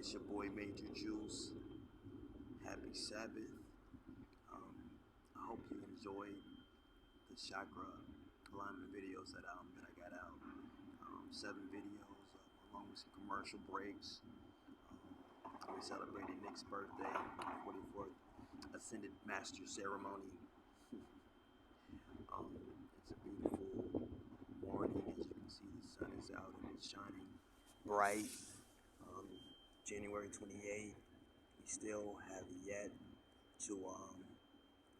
It's your boy Major Juice. Happy Sabbath. I hope you enjoyed the chakra alignment videos that I got out. 7 videos along with some commercial breaks. We celebrated Nick's birthday, 44th Ascended Master Ceremony. It's a beautiful morning. As you can see, the sun is out and it's shining bright. Um, January 28th. We still have yet to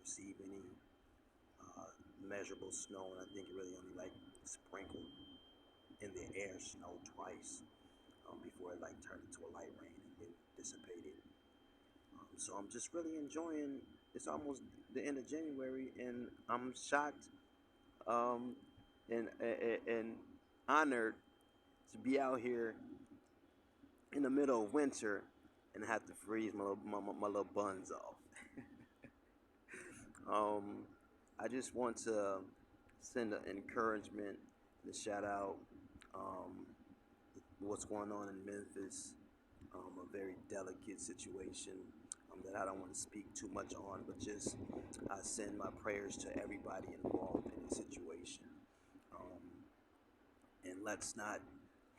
receive any measurable snow, and I think it really only like sprinkled in the air snow twice before it like turned into a light rain and then dissipated. So I'm just really enjoying. It's almost the end of January, and I'm shocked um, and honored to be out here in the middle of winter and have to freeze my little buns off. um, I just want to send an encouragement and a shout out what's going on in Memphis. A very delicate situation that I don't want to speak too much on, but just I send my prayers to everybody involved in the situation. Um, and let's not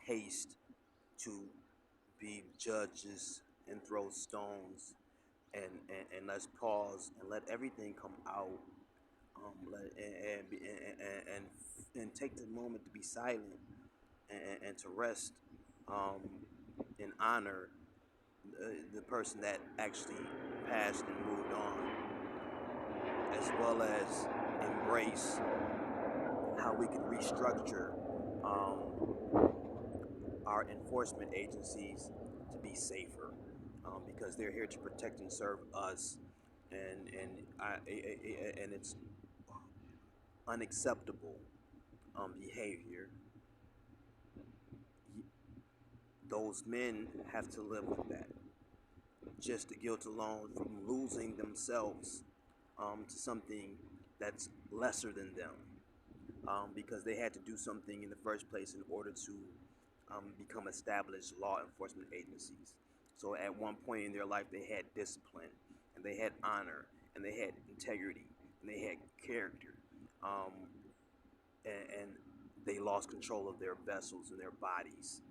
haste to be judges and throw stones, and let's pause and let everything come out. And take the moment to be silent and to rest and honor the person that actually passed and moved on, as well as embrace how we can restructure our enforcement agencies to be safer, because they're here to protect and serve us, and it's unacceptable behavior. Those men have to live with that. Just the guilt alone from losing themselves to something that's lesser than them, because they had to do something in the first place in order to become established law enforcement agencies. So at one point in their life, they had discipline, and they had honor, and they had integrity, and they had character, um, and they lost control of their vessels and their bodies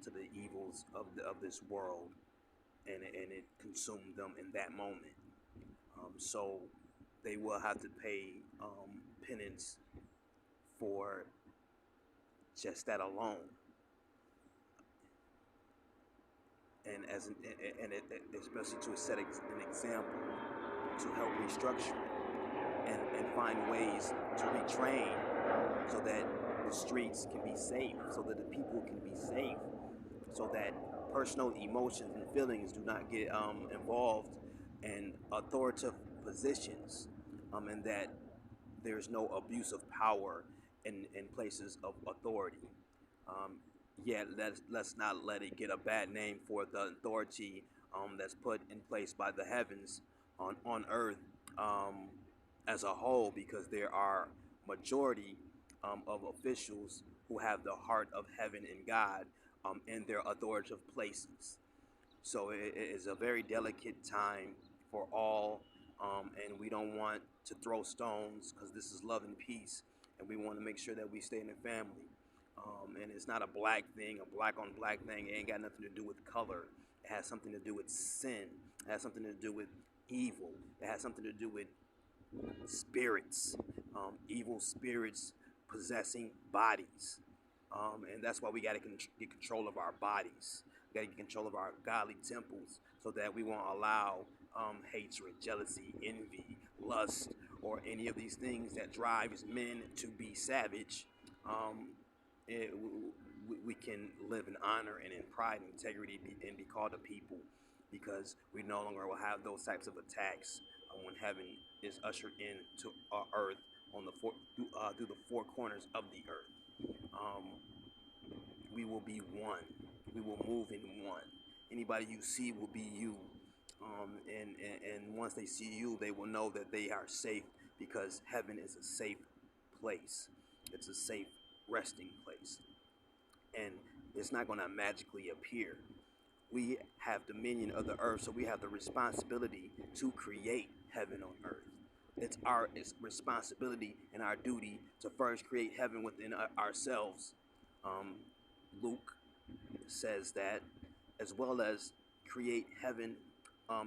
to the evils of this world, and it consumed them in that moment. So they will have to pay penance for just that alone. And especially to set an example to help restructure it, and find ways to retrain so that the streets can be safe, so that the people can be safe, so that personal emotions and feelings do not get involved in authoritative positions, and that there's no abuse of power in places of authority. Um, Yet let's not let it get a bad name for the authority that's put in place by the heavens on earth um, as a whole, because there are majority of officials who have the heart of heaven and God in their authoritative places. So it is a very delicate time for all, and we don't want to throw stones because this is love and peace, and we want to make sure that we stay in the family. And it's not a black thing, a black on black thing. It ain't got nothing to do with color. It has something to do with sin. It has something to do with evil. It has something to do with spirits, evil spirits possessing bodies. And that's why we got to get control of our bodies. We got to get control of our godly temples so that we won't allow hatred, jealousy, envy, lust, or any of these things that drives men to be savage. Um, it, we can live in honor and in pride and integrity and be called a people, because we no longer will have those types of attacks when heaven is ushered into our earth on through the four corners of the earth. Um, we will be one. We will move in one. Anybody you see will be you. And once they see you, they will know that they are safe, because heaven is a safe place. It's a safe resting place. And it's not going to magically appear. we have dominion of the earth, so we have the responsibility to create heaven on earth. It's our responsibility and our duty to first create heaven within ourselves. Um, Luke says that, as well as create heaven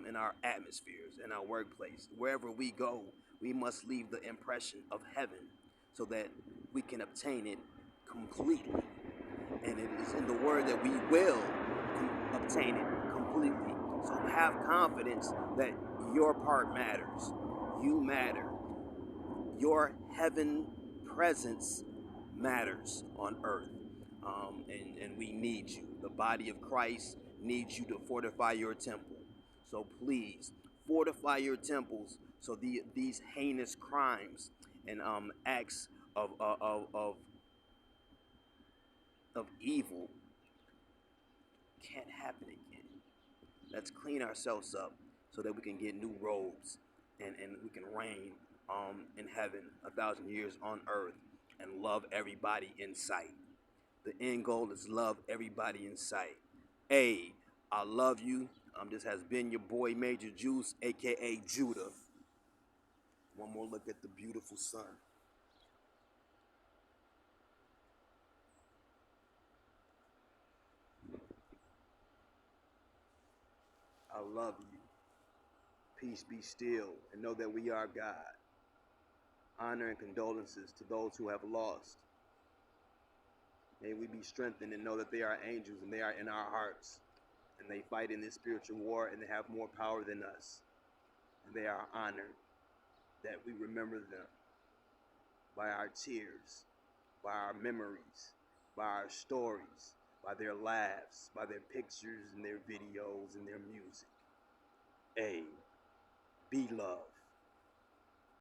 in our atmospheres, in our workplace. Wherever we go, we must leave the impression of heaven so that we can obtain it completely. And it is in the word that we will obtain it completely. So have confidence that your part matters. You matter. Your heaven presence matters on earth. And we need you. The body of Christ needs you to fortify your temple. So please fortify your temples so these heinous crimes and acts of evil can't happen again. Let's clean ourselves up so that we can get new robes and we can reign in heaven 1,000 years on earth and love everybody in sight. The end goal is love everybody in sight. Hey, I love you. This has been your boy Major Juice, aka Judah. One more look at the beautiful sun. I love you. Peace be still, and know that we are God. Honor and condolences to those who have lost. May we be strengthened and know that they are angels and they are in our hearts. And they fight in this spiritual war and they have more power than us. And they are honored that we remember them by our tears, by our memories, by our stories, by their laughs, by their pictures and their videos and their music. A, be love.